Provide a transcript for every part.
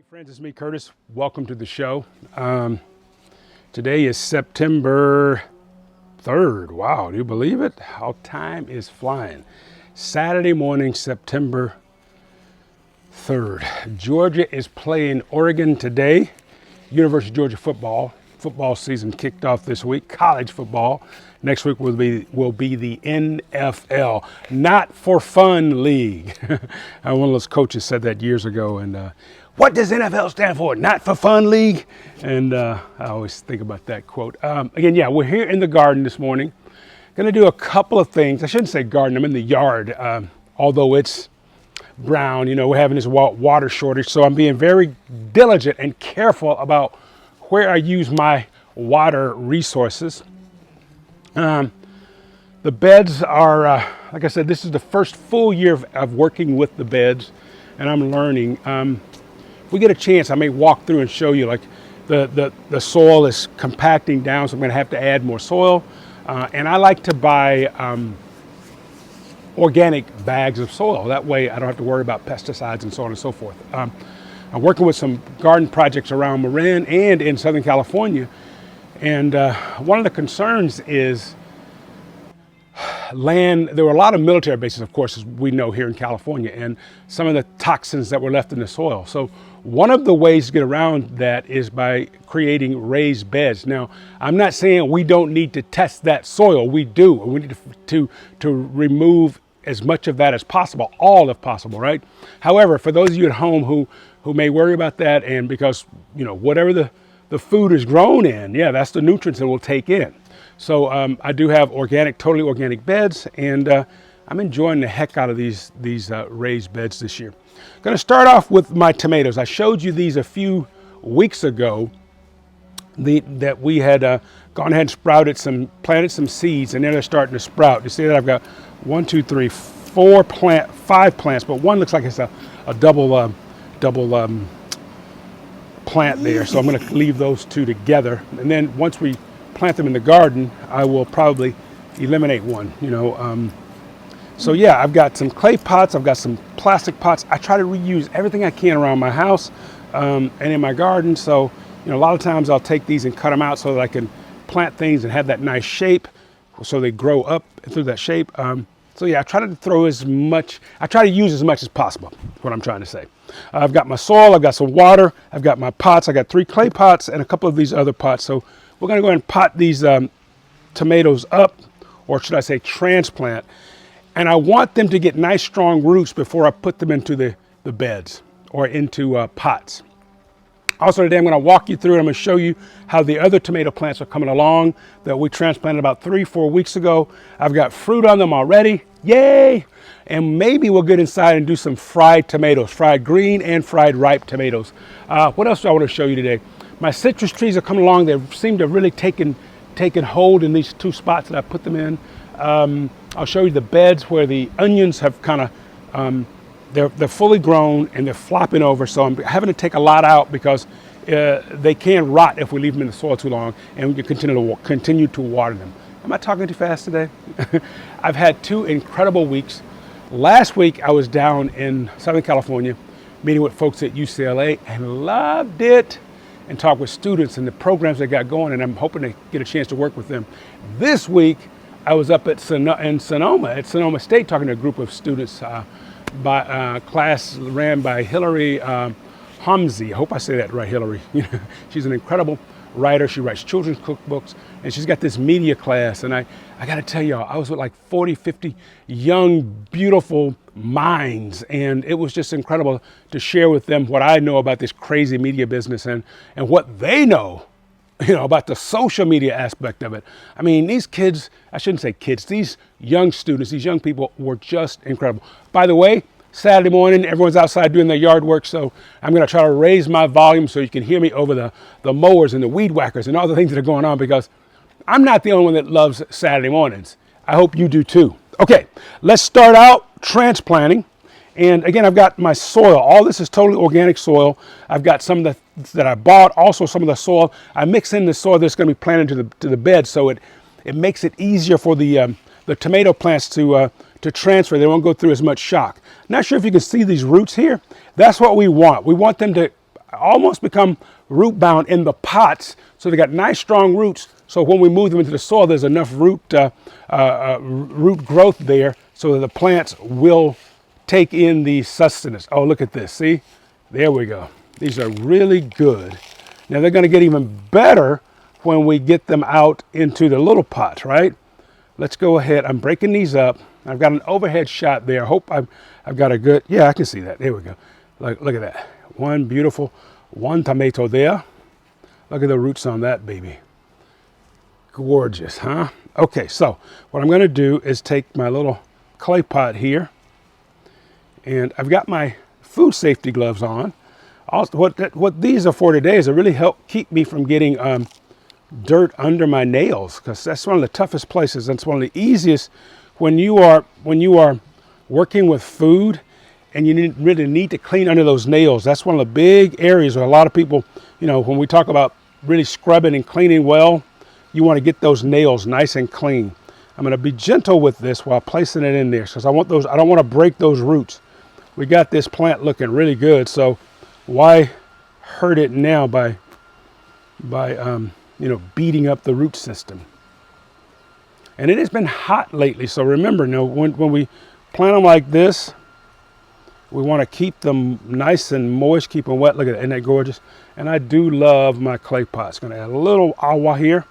Friends, it's me, Curtis. Welcome to the show. Today is September 3rd. Wow, do you believe it? How time is flying. Saturday morning, September 3rd. Georgia is playing Oregon today. University of Georgia football. Football season kicked off this week. College football. Next week will be the NFL, not for fun league. One of those coaches said that years ago, and what does NFL stand for? Not for fun league? And I always think about that quote. Again, yeah, we're here in the garden this morning. Going to do a couple of things. I shouldn't say garden. I'm in the yard, although it's brown. You know, we're having this water shortage, so I'm being very diligent and careful about where I use my water resources. The beds are, like I said, this is the first full year of working with the beds, and I'm learning. If we get a chance, I may walk through and show you, like the soil is compacting down, so I'm going to have to add more soil. And I like to buy organic bags of soil. That way I don't have to worry about pesticides and so on and so forth. I'm working with some garden projects around Marin and in Southern California. And one of the concerns is land. There were a lot of military bases, of course, as we know here in California, and some of the toxins that were left in the soil. So one of the ways to get around that is by creating raised beds. Now, I'm not saying we don't need to test that soil. We do. We need to remove as much of that as possible, all if possible, right? However, for those of you at home who may worry about that, and because, you know, whatever the food is grown in, yeah, that's the nutrients that we'll take in. So I do have totally organic beds, and I'm enjoying the heck out of these raised beds this year. Going to start off with my tomatoes. I showed you these a few weeks ago that we had gone ahead and planted some seeds, and now they're starting to sprout. You see that I've got 5 plants, but one looks like it's a double plant there. So I'm going to leave those two together, and then once we plant them in the garden, I will probably eliminate one, you know. So yeah, I've got some clay pots, I've got some plastic pots. I try to reuse everything I can around my house and in my garden. So, you know, a lot of times I'll take these and cut them out so that I can plant things and have that nice shape, so they grow up through that shape. So yeah, I try to use as much as possible, is what I'm trying to say. I've got my soil, I've got some water, I've got my pots, I got 3 clay pots and a couple of these other pots. So we're going to go ahead and pot these tomatoes up, or should I say transplant. And I want them to get nice strong roots before I put them into the beds or into pots. Also today I'm going to walk you through and I'm going to show you how the other tomato plants are coming along that we transplanted about 3-4 weeks ago. I've got fruit on them already. Yay! And maybe we'll get inside and do some fried tomatoes, fried green and fried ripe tomatoes. What else do I want to show you today? My citrus trees are coming along. They seem to have really taken hold in these 2 spots that I put them in. I'll show you the beds where the onions have kind of, they're fully grown and they're flopping over. So I'm having to take a lot out because they can rot if we leave them in the soil too long, and we can continue to water them. Am I talking too fast today? I've had 2 incredible weeks. Last week I was down in Southern California meeting with folks at UCLA and loved it, and talked with students and the programs they got going, and I'm hoping to get a chance to work with them. This week, I was up at Sonoma State, talking to a group of students by class ran by Hillary Hamzi. I hope I say that right, Hillary. She's an incredible writer. She writes children's cookbooks, and she's got this media class. And I got to tell y'all, I was with like 40, 50 young, beautiful minds, and it was just incredible to share with them what I know about this crazy media business and what they know, you know, about the social media aspect of it. I mean, these kids, I shouldn't say kids, these young students, these young people were just incredible. By the way, Saturday morning, everyone's outside doing their yard work, so I'm going to try to raise my volume so you can hear me over the mowers and the weed whackers and all the things that are going on, because I'm not the only one that loves Saturday mornings. I hope you do too. Okay, let's start out transplanting. And again, I've got my soil. All this is totally organic soil. I've got some of that I bought, also some of the soil. I mix in the soil that's going to be planted to the bed, so it makes it easier for the tomato plants to transfer. They won't go through as much shock. Not sure if you can see these roots here. That's what we want. We want them to almost become root bound in the pots. So they got nice strong roots. So when we move them into the soil, there's enough root growth there so that the plants will take in the sustenance. Oh, look at this. See, there we go. These are really good. Now they're going to get even better when we get them out into the little pots, right? Let's go ahead. I'm breaking these up. I've got an overhead shot there. I hope I've got a good, yeah, I can see that. There we go. Look at that. One beautiful, one tomato there. Look at the roots on that baby. Gorgeous, huh? Okay, so what I'm going to do is take my little clay pot here, and I've got my food safety gloves on. Also, what these are for today is to really help keep me from getting dirt under my nails, because that's one of the toughest places. That's one of the easiest when you are working with food and you really need to clean under those nails. That's one of the big areas where a lot of people, you know, when we talk about really scrubbing and cleaning well, you want to get those nails nice and clean. I'm going to be gentle with this while placing it in there, because I don't want to break those roots. We got this plant looking really good, so why hurt it now by you know, beating up the root system? And it has been hot lately, so remember, you know, when we plant them like this, we want to keep them nice and moist, keep them wet. Look at that, isn't that gorgeous? And I do love my clay pots. Going to add a little agua here.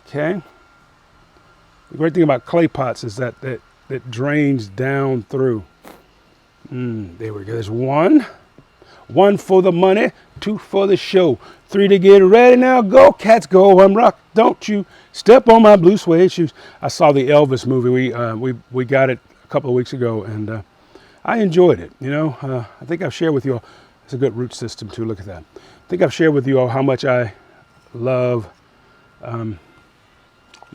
Okay. The great thing about clay pots is that it drains down through. There we go. There's one. One for the money, two for the show, three to get ready. Now go, cats, go. I'm rock. Don't you step on my blue suede shoes. I saw the Elvis movie. We got it a couple of weeks ago, and I enjoyed it. You know, I think I've shared with you all. It's a good root system too. Look at that. I think I've shared with you all how much I love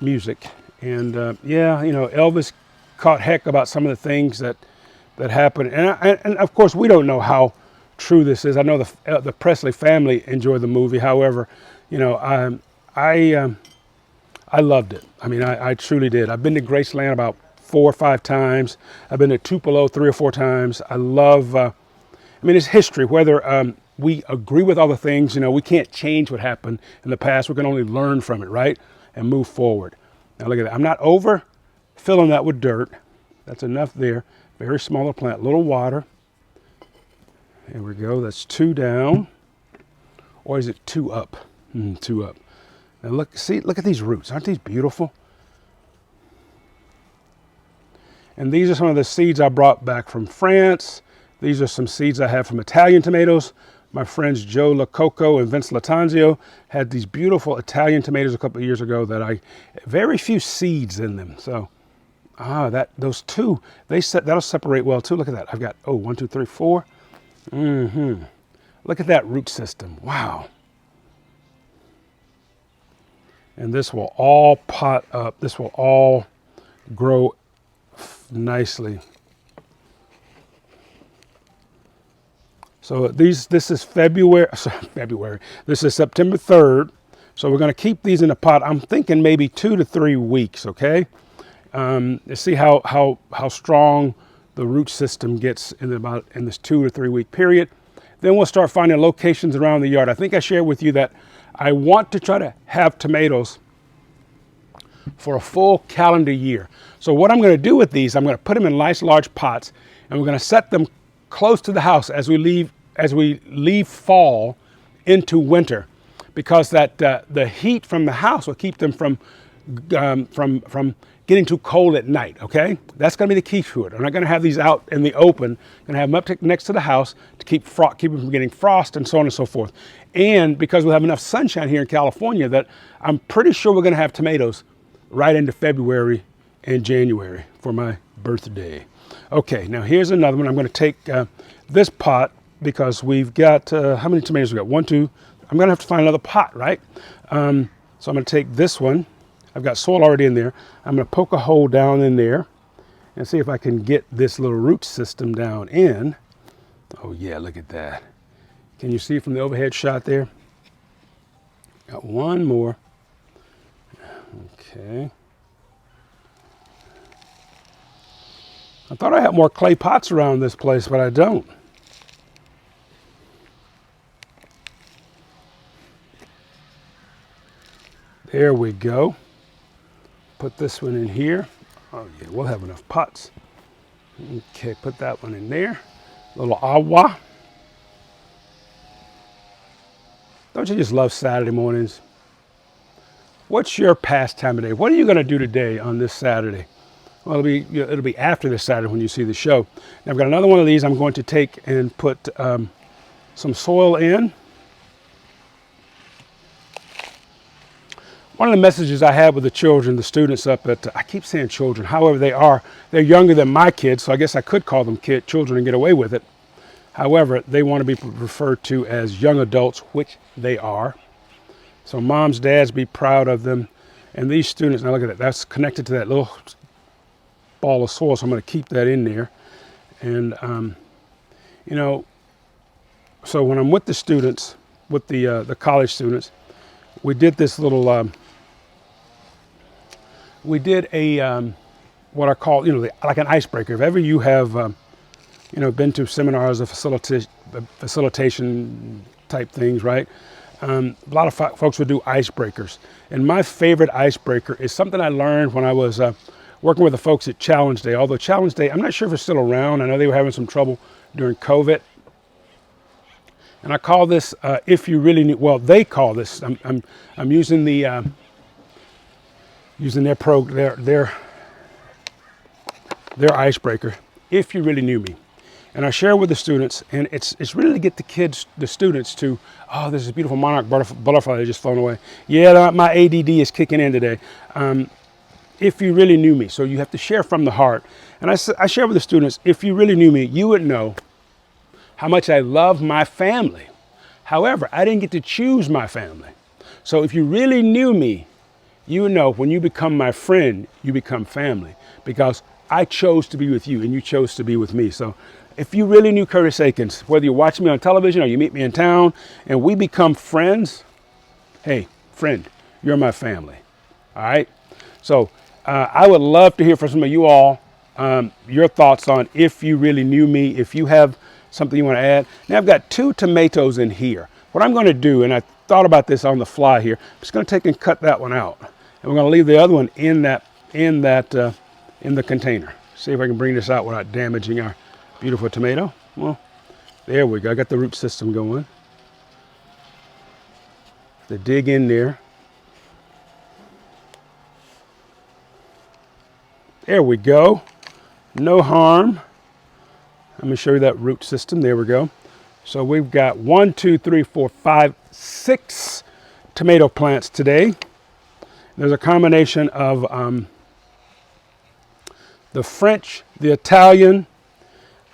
music, and yeah, you know, Elvis caught heck about some of the things that happened, and of course we don't know how true this is. I know the Presley family enjoyed the movie. However, you know, I loved it. I mean, I truly did. I've been to Graceland about 4 or 5 times. I've been to Tupelo 3 or 4 times. I love. I mean, it's history. Whether we agree with all the things, you know, we can't change what happened in the past. We can only learn from it, right, and move forward. Now look at that. I'm not over filling that with dirt. That's enough there. Very small plant. Little water. There we go. That's 2 down. Or is it 2 up? 2 up. Now look at these roots. Aren't these beautiful? And these are some of the seeds I brought back from France. These are some seeds I have from Italian tomatoes. My friends Joe Lococo and Vince Latanzio had these beautiful Italian tomatoes a couple of years ago that very few seeds in them. So, those 2, that'll separate well too. Look at that. I've got, 1, 2, 3, 4. Look at that root system. Wow. And this will all pot up. This will all grow nicely. So this is February. This is September 3rd. So we're going to keep these in the pot. I'm thinking maybe 2 to 3 weeks. Okay. To see how strong the root system gets in this 2 to 3 week period. Then we'll start finding locations around the yard. I think I shared with you that I want to try to have tomatoes for a full calendar year. So what I'm going to do with these, I'm going to put them in nice large pots, and we're going to set them close to the house as we leave fall into winter, because that the heat from the house will keep them from getting too cold at night. Okay, that's going to be the key to it. I'm not going to have these out in the open. I'm going to have them up next to the house to keep them from getting frost and so on and so forth. And because we have enough sunshine here in California, that I'm pretty sure we're going to have tomatoes right into February and January for my birthday. Okay, now here's another one. I'm going to take this pot, because we've got, how many tomatoes we got? 1, 2. I'm going to have to find another pot, right? So I'm going to take this one. I've got soil already in there. I'm going to poke a hole down in there and see if I can get this little root system down in. Oh yeah, look at that. Can you see from the overhead shot there? Got one more. Okay. I thought I had more clay pots around this place, but I don't. There we go. Put this one in here. Oh yeah, we'll have enough pots. Okay, put that one in there. A little agua. Don't you just love Saturday mornings? What's your pastime today? What are you going to do today on this Saturday? Well, it'll be after this Saturday when you see the show. Now I've got another one of these I'm going to take and put some soil in. One of the messages I had with the children, the students up at, I keep saying children, however they're younger than my kids, so I guess I could call them children and get away with it. However, they want to be referred to as young adults, which they are. So moms, dads, be proud of them. And these students, now look at that, that's connected to that little ball of soil, so I'm going to keep that in there. And, you know, so when I'm with the students, with the college students, we did this little, we did a, what I call, you know, like an icebreaker. If ever you have, you know, been to seminars or facilitation type things, right? A lot of folks would do icebreakers. And my favorite icebreaker is something I learned when I was working with the folks at Challenge Day. Although Challenge Day, I'm not sure if it's still around. I know they were having some trouble during COVID. And I call this, if you really knew, well, they call this, I'm using the, using their icebreaker, if you really knew me. And I share with the students, and it's really to get the students to, oh, there's a beautiful monarch butterfly that just flown away. Yeah, my ADD is kicking in today. If you really knew me, so you have to share from the heart. And I share with the students, if you really knew me, you would know how much I love my family. However, I didn't get to choose my family. So if you really knew me, you would know when you become my friend, you become family, because I chose to be with you and you chose to be with me. So if you really knew Curtis Aikens, whether you watch me on television or you meet me in town and we become friends, hey, friend, you're my family. All right. So I would love to hear from some of you all, your thoughts on if you really knew me, if you have something you want to add. Now I've got 2 tomatoes in here. What I'm going to do, and I thought about this on the fly here, I'm just going to take and cut that one out. And we're going to leave the other one in the container. See if I can bring this out without damaging our beautiful tomato. Well, there we go. I got the root system going. To dig in there. There we go. No harm. Let me show you that root system. There we go. So we've got 1, 2, 3, 4, 5, 6 tomato plants today. There's a combination of the French, the Italian.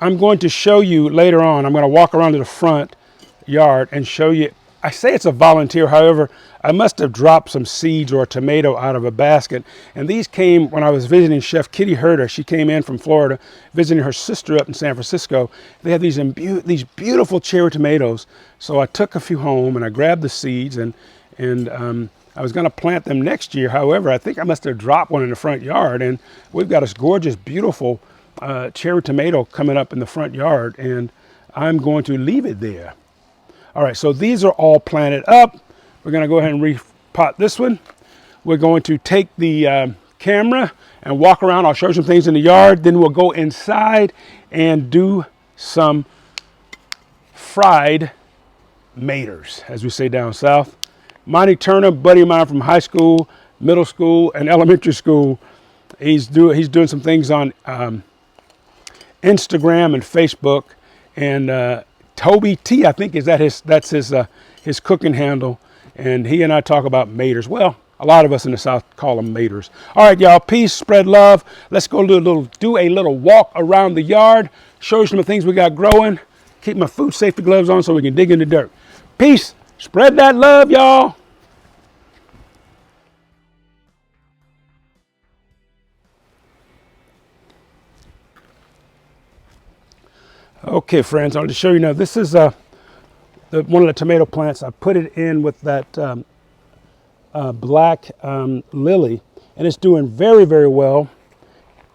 I'm going to show you later on. I'm going to walk around to the front yard and show you. I say it's a volunteer. However, I must have dropped some seeds or a tomato out of a basket. And these came when I was visiting Chef Kitty Herter. She came in from Florida, visiting her sister up in San Francisco. They have these beautiful cherry tomatoes. So I took a few home and I grabbed the seeds and I was going to plant them next year. However, I think I must have dropped one in the front yard. And we've got this gorgeous, beautiful cherry tomato coming up in the front yard. And I'm going to leave it there. All right, so these are all planted up. We're going to go ahead and repot this one. We're going to take the camera and walk around. I'll show you some things in the yard. Then we'll go inside and do some fried maters, as we say down south. Monty Turner, buddy of mine from high school, middle school, and elementary school. He's doing some things on Instagram and Facebook. And Toby T, I think that's his cooking handle, and he and I talk about maters. Well, a lot of us in the South call them maters. All right, y'all, peace, spread love. Let's go do a little walk around the yard, show you some of the things we got growing, keep my food safety gloves on so we can dig in the dirt. Peace, spread that love, y'all. Okay, friends, I'll just show you now. This is one of the tomato plants. I put it in with that black lily, and it's doing very, very well.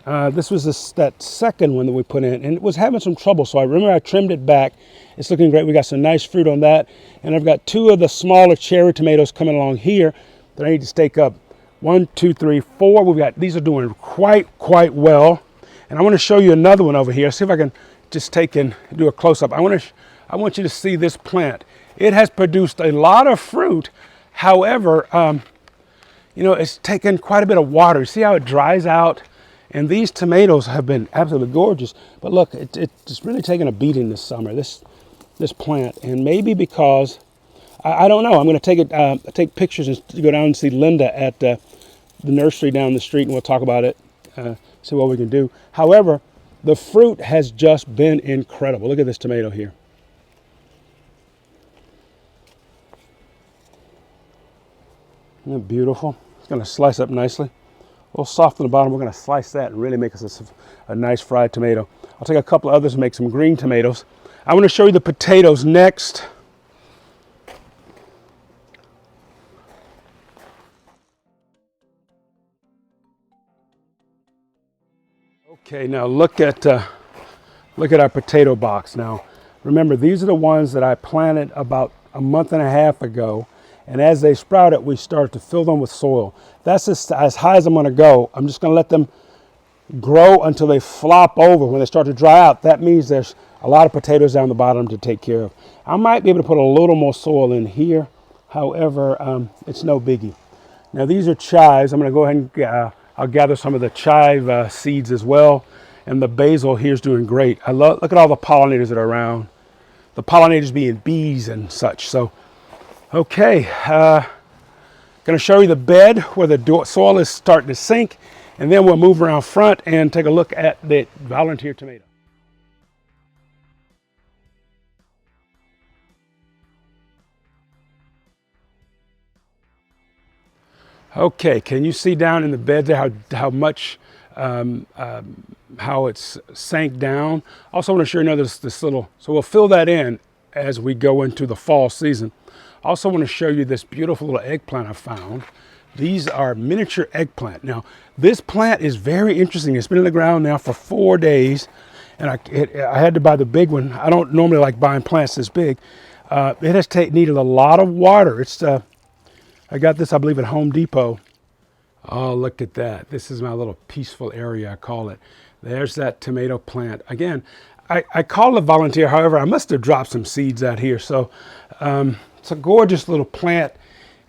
This was that second one that we put in, and it was having some trouble. So I trimmed it back. It's looking great. We got some nice fruit on that, and I've got 2 of the smaller cherry tomatoes coming along here. that I need to stake up. 1, 2, 3, 4. We've got, these are doing quite well. And I want to show you another one over here. See if I can just take and do a close-up. I want you to see this plant. It has produced a lot of fruit. However, you know, it's taken quite a bit of water. You see how it dries out? And these tomatoes have been absolutely gorgeous. But look, it's really taken a beating this summer, this plant. And maybe because, I don't know, I'm going to take pictures and go down and see Linda at the nursery down the street, and we'll talk about it, see what we can do. However, the fruit has just been incredible. Look at this tomato here. Isn't it beautiful? It's going to slice up nicely. A little soft on the bottom. We're going to slice that and really make us a nice fried tomato. I'll take a couple of others and make some green tomatoes. I want to show you the potatoes next. Okay, now look at our potato box. Now, remember, these are the ones that I planted about a month and a half ago. And as they sprouted, we started to fill them with soil. That's as high as I'm going to go. I'm just going to let them grow until they flop over. When they start to dry out, that means there's a lot of potatoes down the bottom to take care of. I might be able to put a little more soil in here. However, it's no biggie. Now these are chives. I'm going to go ahead and I'll gather some of the chive seeds as well. And the basil here is doing great. Look at all the pollinators that are around. The pollinators being bees and such. So, okay. Going to show you the bed where the soil is starting to sink. And then we'll move around front and take a look at the volunteer tomato. Okay, can you see down in the bed there how much, how it's sank down? Also want to show you this little, so we'll fill that in as we go into the fall season. Also want to show you this beautiful little eggplant I found. These are miniature eggplant. Now, this plant is very interesting. It's been in the ground now for 4 days, and I had to buy the big one. I don't normally like buying plants this big. It has needed a lot of water. I got this, I believe, at Home Depot. Oh, look at that. This is my little peaceful area, I call it. There's that tomato plant. Again, I call it volunteer. However, I must have dropped some seeds out here. So it's a gorgeous little plant.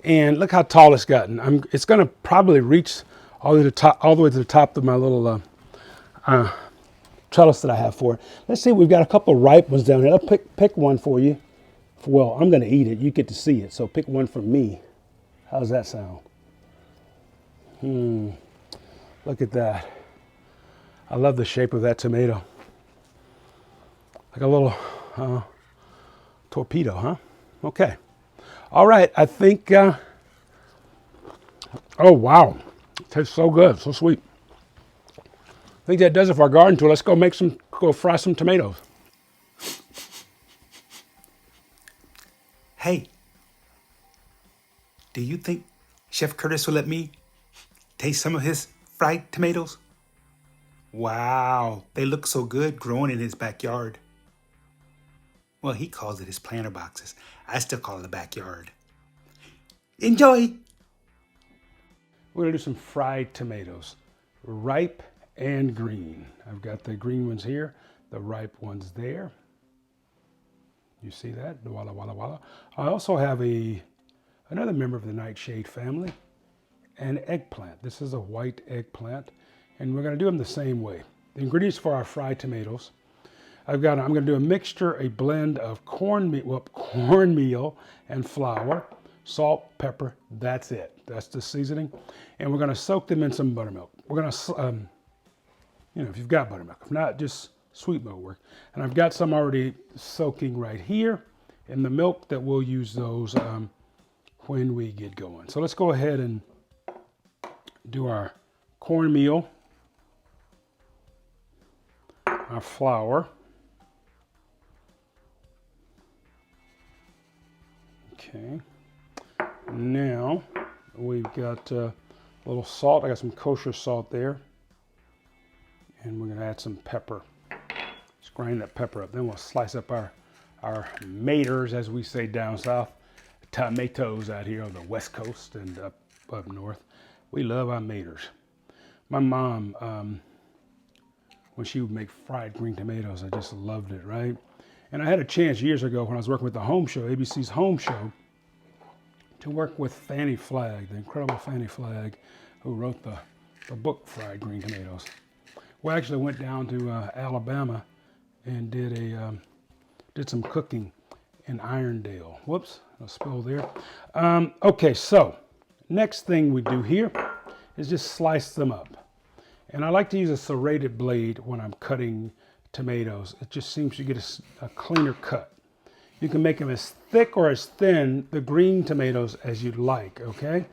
And look how tall it's gotten. It's going to probably reach all the way to the top of my little trellis that I have for it. Let's see, we've got a couple ripe ones down here. I'll pick one for you. Well, I'm going to eat it. You get to see it. So pick one for me. How's that sound? Look at that. I love the shape of that tomato. Like a little torpedo, huh? Okay. All right, I think, oh wow. It tastes so good, so sweet. I think that does it for our garden tour. Let's go fry some tomatoes. Hey, do you think Chef Curtis will let me taste some of his fried tomatoes? Wow, they look so good growing in his backyard. Well, he calls it his planter boxes. I still call it a backyard. Enjoy! We're going to do some fried tomatoes, ripe and green. I've got the green ones here, the ripe ones there. You see that? Walla, walla, walla. I also have another member of the nightshade family, an eggplant. This is a white eggplant, and we're going to do them the same way. The ingredients for our fried tomatoes. I'm going to do a mixture, a blend of cornmeal and flour, salt, pepper. That's it. That's the seasoning. And we're going to soak them in some buttermilk. We're going to, if you've got buttermilk. If not, just sweet milk work. And I've got some already soaking right here in the milk that we'll use those when we get going. So let's go ahead and do our cornmeal, our flour. Okay, now we've got a little salt. I got some kosher salt there. And we're going to add some pepper. Just grind that pepper up. Then we'll slice up our maters, as we say down south. Tomatoes out here on the West Coast. And up north. We love our maters. My mom, when she would make fried green tomatoes, I just loved it, right? And I had a chance years ago when I was working with the Home Show, ABC's Home Show, to work with Fannie Flagg, the incredible Fannie Flagg, who wrote the book Fried Green Tomatoes. We actually went down to Alabama and did some cooking in Irondale. Whoops, a spill there. Okay, so next thing we do here is just slice them up. And I like to use a serrated blade when I'm cutting tomatoes. It just seems to get a cleaner cut. You can make them as thick or as thin, the green tomatoes, as you'd like, okay?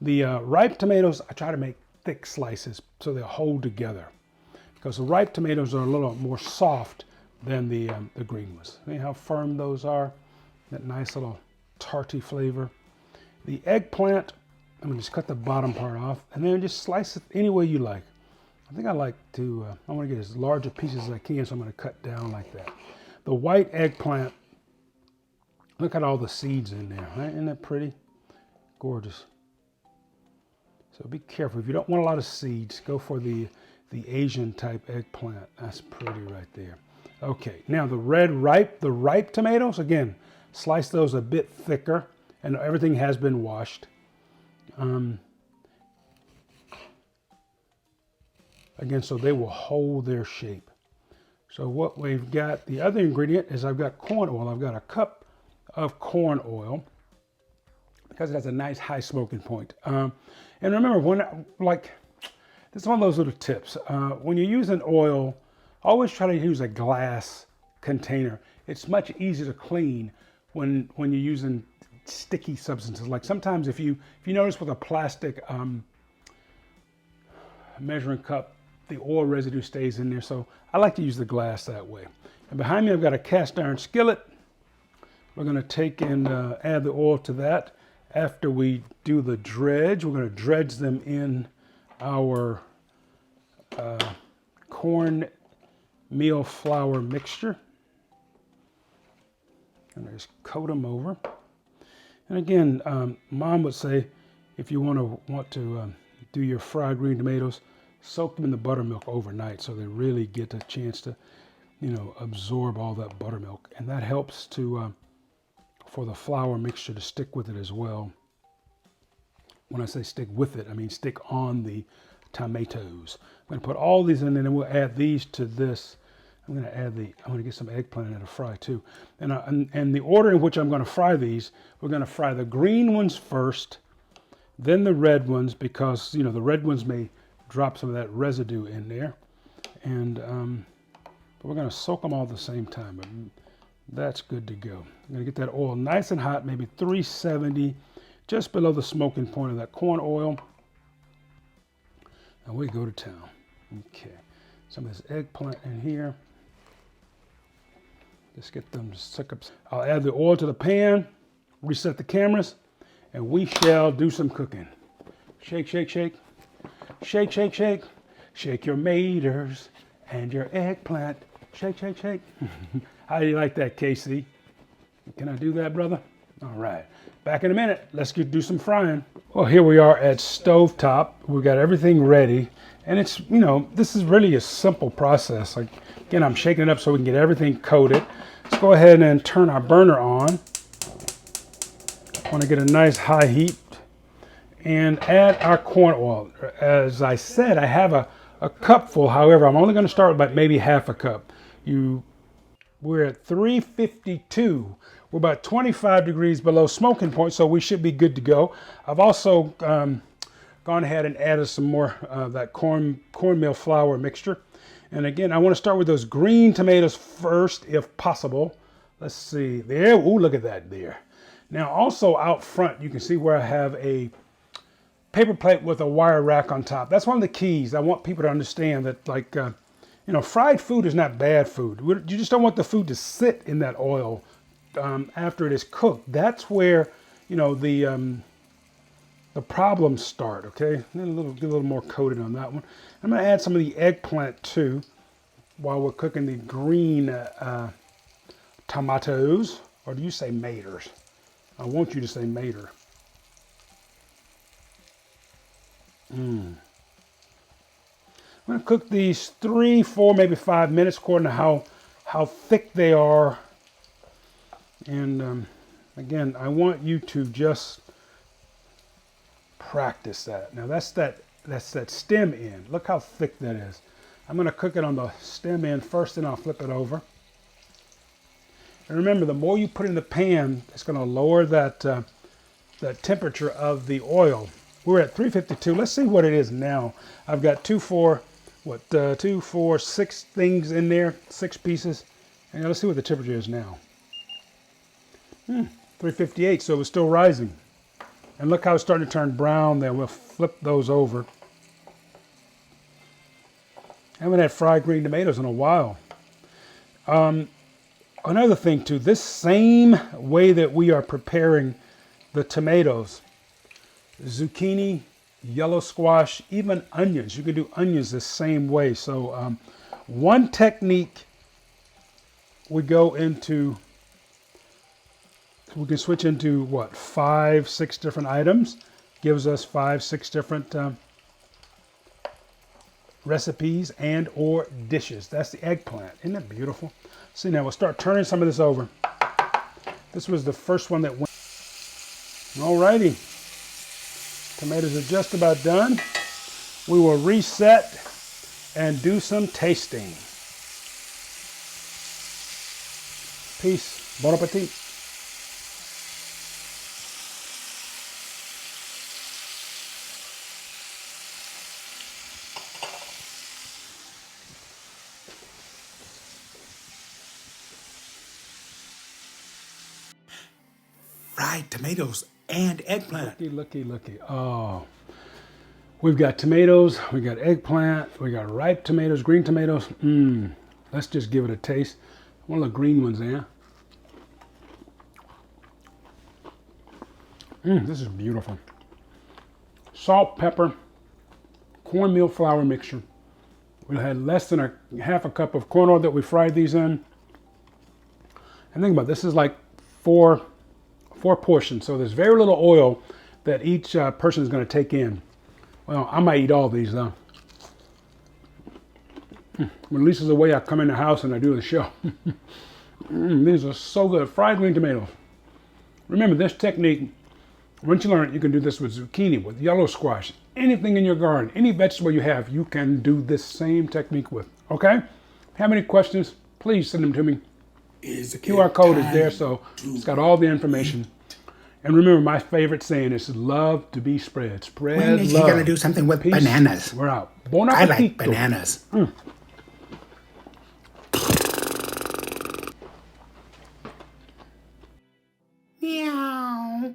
The ripe tomatoes, I try to make thick slices so they'll hold together, because the ripe tomatoes are a little more soft than the green ones. See how firm those are? That nice little tarty flavor. The eggplant, I'm gonna just cut the bottom part off and then just slice it any way you like. I think I like to, I want to get as large a pieces as I can, so I'm going to cut down like that. The white eggplant, look at all the seeds in there, right? Isn't that pretty? Gorgeous. So be careful. If you don't want a lot of seeds, go for the Asian type eggplant. That's pretty right there. Okay, now the ripe tomatoes, again, slice those a bit thicker, and everything has been washed. Again, so they will hold their shape. So what we've got, the other ingredient is I've got corn oil. I've got a cup of corn oil because it has a nice high smoking point. And remember, this is one of those little tips. When you're using oil, always try to use a glass container. It's much easier to clean when you're using sticky substances. Like sometimes if you notice with a plastic measuring cup, the oil residue stays in there. So I like to use the glass that way. And behind me, I've got a cast iron skillet. We're going to take and add the oil to that. After we do the dredge, we're going to dredge them in our corn meal flour mixture. And just coat them over. And again, Mom would say, if you want to do your fried green tomatoes, soak them in the buttermilk overnight so they really get a chance to, absorb all that buttermilk. And that helps to for the flour mixture to stick with it as well. When I say stick with it, I mean stick on the tomatoes. I'm going to put all these in, and then we'll add these to this. I'm going to get some eggplant in to fry too. And the order in which I'm going to fry these, we're going to fry the green ones first, then the red ones, because the red ones may drop some of that residue in there. And but we're going to soak them all at the same time. But that's good to go. I'm going to get that oil nice and hot, maybe 370, just below the smoking point of that corn oil. And we go to town. Okay, some of this eggplant in here. Just get them to suck up. I'll add the oil to the pan, reset the cameras, and we shall do some cooking. Shake, shake, shake. Shake, shake, shake. Shake your maters and your eggplant. Shake, shake, shake. How do you like that, Casey? Can I do that, brother? All right. Back in a minute. Let's do some frying. Well, here we are at stovetop. We've got everything ready. And it's, this is really a simple process. Like, again, I'm shaking it up so we can get everything coated. Let's go ahead and turn our burner on. I want to get a nice high heat and add our corn oil. As I said, I have a cup full. However, I'm only going to start with about maybe half a cup. We're at 352. We're about 25 degrees below smoking point, so we should be good to go. I've also gone ahead and added some more that cornmeal flour mixture. And again, I want to start with those green tomatoes first, if possible. Let's see there. Ooh, look at that there. Now, also out front, you can see where I have a paper plate with a wire rack on top. That's one of the keys. I want people to understand that, like, fried food is not bad food. You just don't want the food to sit in that oil after it is cooked. That's where, the problems start, okay? Get a little more coated on that one. I'm going to add some of the eggplant too while we're cooking the green tomatoes. Or do you say maters? I want you to say mater. I'm gonna cook these 3, 4, maybe 5 minutes according to how thick they are. And again, I want you to just practice that. Now that's that stem end. Look how thick that is. I'm gonna cook it on the stem end first, then I'll flip it over. And remember, the more you put in the pan, it's gonna lower that the temperature of the oil. We're at 352. Let's see what it is now. I've got 2, 4, 6 things in there, 6 pieces. And let's see what the temperature is now. 358, so it's still rising. And look how it's starting to turn brown there. We'll flip those over. I haven't had fried green tomatoes in a while. Another thing too, this same way that we are preparing the tomatoes, zucchini, yellow squash, even onions. You can do onions the same way. So one technique we can switch into what, 5, 6 different items. Gives us 5, 6 different recipes and or dishes. That's the eggplant. Isn't that beautiful? See, now we'll start turning some of this over. This was the first one that went. Alrighty. Tomatoes are just about done. We will reset and do some tasting. Peace. Bon appetit. Fried tomatoes and eggplant. Looky. Oh. We've got tomatoes, we got eggplant, we got ripe tomatoes, green tomatoes. Let's just give it a taste. One of the green ones there. This is beautiful. Salt, pepper, cornmeal flour mixture. We had less than half a cup of corn oil that we fried these in. And think about it, this is like four portions. So there's very little oil that each person is going to take in. Well, I might eat all these though. At least is the way I come in the house and I do the show. These are so good. Fried green tomatoes. Remember this technique, once you learn it, you can do this with zucchini, with yellow squash, anything in your garden, any vegetable you have, you can do this same technique with. Okay? Have any questions, please send them to me. The QR code is there, so it's got all the information. And remember, my favorite saying is love to be spread. Spread love. When is he going to do something with bananas? We're out. Bon I appetito. like bananas. Meow.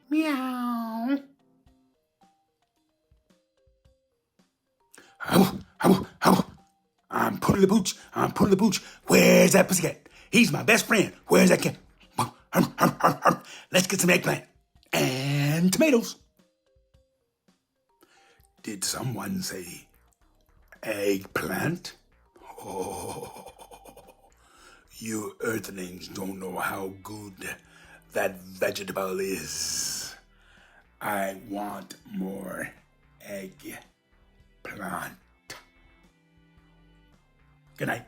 Meow. I'm pulling the pooch. Where's that pussycat? He's my best friend. Where's that cat? Let's get some eggplant and tomatoes. Did someone say eggplant? Oh, you earthlings don't know how good that vegetable is. I want more eggplant. Good night.